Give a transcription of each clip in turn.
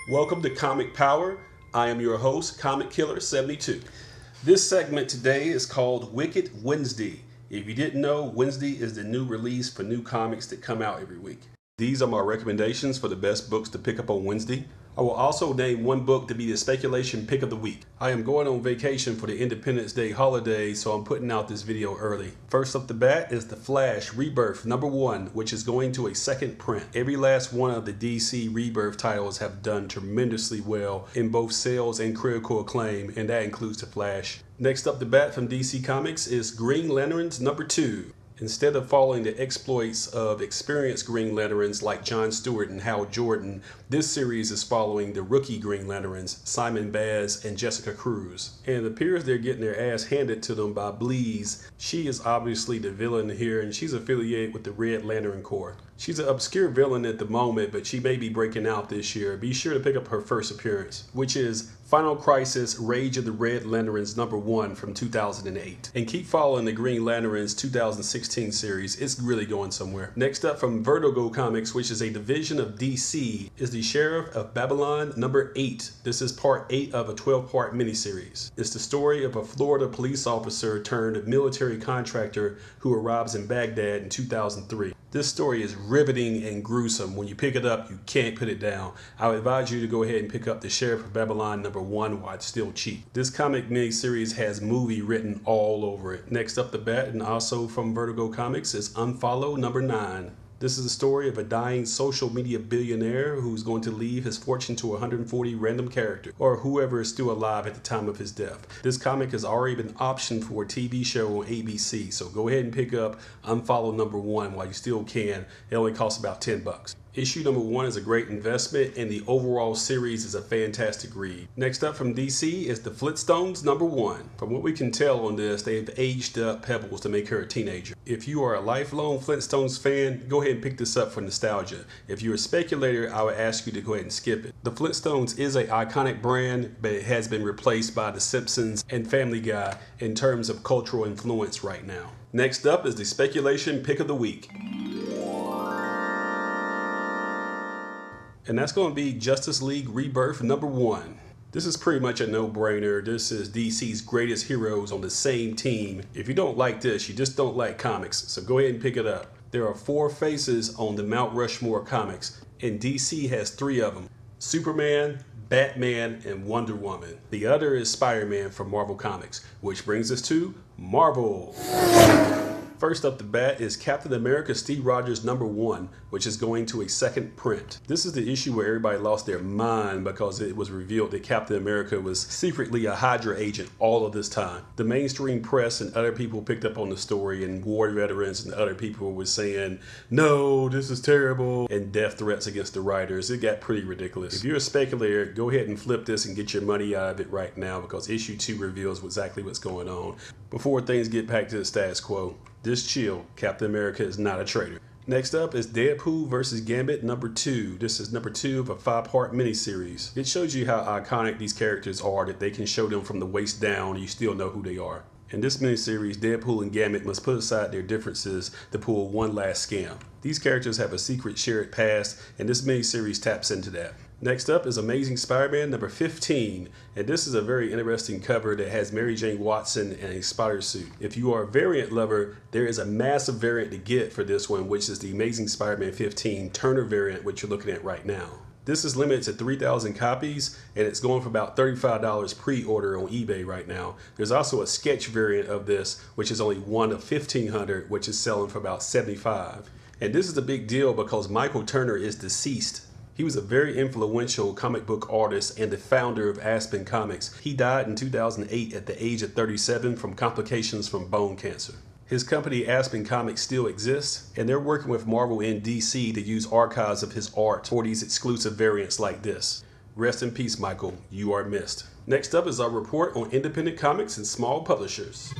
Welcome to Comic Power. I am your host, Comic Killer 72. This segment today is called Wicked Wednesday. If you didn't know, Wednesday is the new release for new comics that come out every week. These are my recommendations for the best books to pick up on Wednesday. I will also name one book to be the speculation pick of the week. I am going on vacation for the Independence Day holiday, so I'm putting out this video early. First up the bat is The Flash Rebirth #1, which is going to a second print. Every last one of the DC Rebirth titles have done tremendously well in both sales and critical acclaim, and that includes The Flash. Next up the bat from DC Comics is Green Lanterns #2. Instead of following the exploits of experienced Green Lanterns like John Stewart and Hal Jordan, this series is following the rookie Green Lanterns, Simon Baz and Jessica Cruz. And it appears they're getting their ass handed to them by Bleez. She is obviously the villain here, and she's affiliated with the Red Lantern Corps. She's an obscure villain at the moment, but she may be breaking out this year. Be sure to pick up her first appearance, which is Final Crisis Rage of the Red Lanterns #1 from 2008. And keep following the Green Lanterns 2016 series. It's really going somewhere. Next up from Vertigo Comics, which is a division of DC, is The Sheriff of Babylon #8. This is part 8 of a 12-part miniseries. It's the story of a Florida police officer turned military contractor who arrives in Baghdad in 2003. This story is riveting and gruesome. When you pick it up, you can't put it down. I would advise you to go ahead and pick up The Sheriff of Babylon #1 while it's still cheap. This comic miniseries has movie written all over it. Next up the bat, and also from Vertigo Comics, is Unfollow #9. This is the story of a dying social media billionaire who's going to leave his fortune to 140 random characters, or whoever is still alive at the time of his death. This comic has already been optioned for a TV show on ABC, so go ahead and pick up Unfollow #1 while you still can. It only costs about $10. Issue #1 is a great investment, and the overall series is a fantastic read. Next up from DC is The Flintstones #1. From what we can tell on this, they've aged up Pebbles to make her a teenager. If you are a lifelong Flintstones fan, go ahead and pick this up for nostalgia. If you're a speculator, I would ask you to go ahead and skip it. The Flintstones is an iconic brand, but it has been replaced by The Simpsons and Family Guy in terms of cultural influence right now. Next up is the speculation pick of the week. And that's going to be Justice League Rebirth #1. This is pretty much a no-brainer. This is DC's greatest heroes on the same team. If you don't like this, you just don't like comics, so go ahead and pick it up. There are 4 faces on the Mount Rushmore comics, and DC has 3 of them: Superman, Batman, and Wonder Woman. The other is Spider-Man from Marvel Comics, which brings us to Marvel. First up the bat is Captain America Steve Rogers #1, which is going to a second print. This is the issue where everybody lost their mind because it was revealed that Captain America was secretly a Hydra agent all of this time. The mainstream press and other people picked up on the story, and war veterans and other people were saying, "No, this is terrible," and death threats against the writers. It got pretty ridiculous. If you're a speculator, go ahead and flip this and get your money out of it right now, because issue 2 reveals exactly what's going on before things get back to the status quo. Just chill. Captain America is not a traitor. Next up is Deadpool vs. Gambit #2. This is #2 of a 5-part miniseries. It shows you how iconic these characters are, that they can show them from the waist down and you still know who they are. In this miniseries, Deadpool and Gambit must put aside their differences to pull one last scam. These characters have a secret shared past, and this miniseries taps into that. Next up is Amazing Spider-Man #15, and this is a very interesting cover that has Mary Jane Watson in a spider suit. If you are a variant lover, there is a massive variant to get for this one, which is the Amazing Spider-Man 15 Turner variant, which you're looking at right now. This is limited to 3,000 copies, and it's going for about $35 pre-order on eBay right now. There's also a sketch variant of this, which is only one of 1,500, which is selling for about $75. And this is a big deal because Michael Turner is deceased. He was a very influential comic book artist and the founder of Aspen Comics. He died in 2008 at the age of 37 from complications from bone cancer. His company Aspen Comics still exists, and they're working with Marvel and DC to use archives of his art for these exclusive variants like this. Rest in peace, Michael. You are missed. Next up is our report on independent comics and small publishers.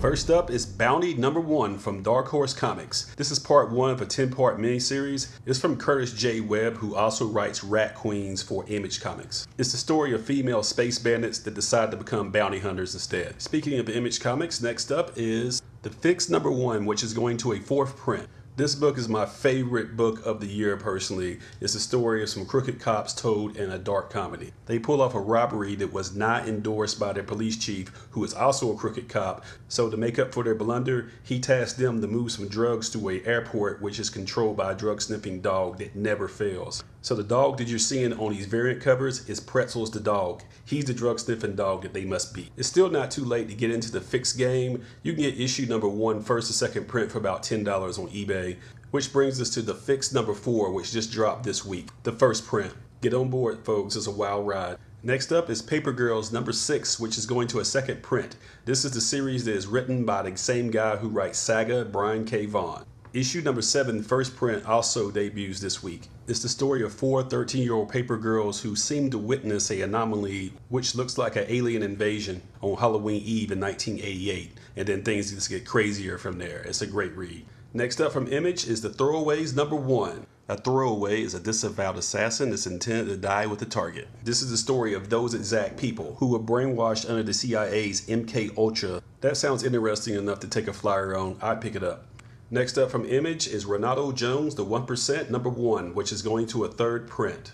First up is Bounty #1 from Dark Horse Comics. This is part 1 of a 10-part miniseries. It's from Curtis J. Webb, who also writes Rat Queens for Image Comics. It's the story of female space bandits that decide to become bounty hunters instead. Speaking of Image Comics, next up is The Fix #1, which is going to a 4th print. This book is my favorite book of the year personally. It's the story of some crooked cops told in a dark comedy. They pull off a robbery that was not endorsed by their police chief, who is also a crooked cop. So to make up for their blunder, he tasked them to move some drugs to an airport which is controlled by a drug sniffing dog that never fails. So the dog that you're seeing on these variant covers is Pretzels the dog. He's the drug sniffing dog that they must beat. It's still not too late to get into the fixed game. You can get issue number 1 first or second print for about $10 on eBay. Which brings us to the fixed number 4, which just dropped this week. The first print. Get on board, folks. It's a wild ride. Next up is Paper Girls number 6, which is going to a second print. This is the series that is written by the same guy who writes Saga, Brian K. Vaughan. Issue number 7, first print, also debuts this week. It's the story of 4 13-year-old paper girls who seem to witness an anomaly which looks like an alien invasion on Halloween Eve in 1988, and then things just get crazier from there. It's a great read. Next up from Image is The Throwaways number 1. A throwaway is a disavowed assassin that's intended to die with a target. This is the story of those exact people who were brainwashed under the CIA's MK Ultra. That sounds interesting enough to take a flyer on. I'd pick it up. Next up from Image is Renato Jones, The 1%, number 1, which is going to a third print.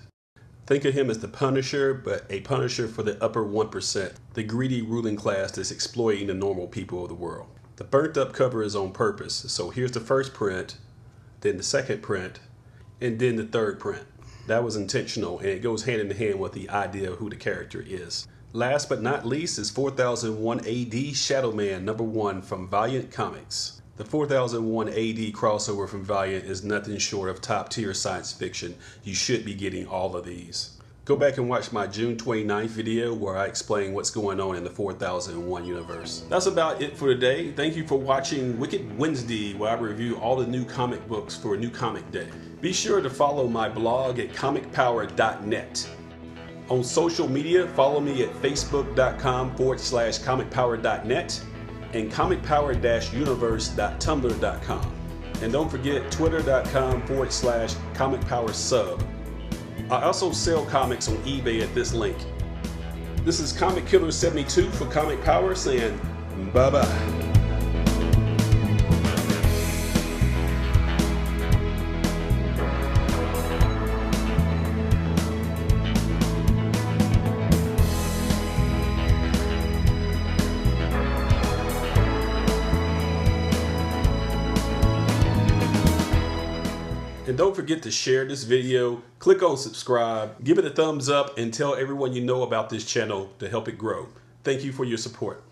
Think of him as the Punisher, but a Punisher for the upper 1%, the greedy ruling class that's exploiting the normal people of the world. The burnt up cover is on purpose, so here's the first print, then the second print, and then the third print. That was intentional, and it goes hand in hand with the idea of who the character is. Last but not least is 4001 AD Shadow Man, number 1 from Valiant Comics. The 4001 AD crossover from Valiant is nothing short of top tier science fiction. You should be getting all of these. Go back and watch my June 29th video where I explain what's going on in the 4001 universe. That's about it for today. Thank you for watching Wicked Wednesday, where I review all the new comic books for a new comic day. Be sure to follow my blog at comicpower.net. On social media, follow me at facebook.com/comicpower.net and comicpower-universe.tumblr.com. And don't forget twitter.com/comicpowersub. I also sell comics on eBay at this link. This is Comic Killer 72 for Comic Power saying bye-bye. And don't forget to share this video, click on subscribe, give it a thumbs up, and tell everyone you know about this channel to help it grow. Thank you for your support.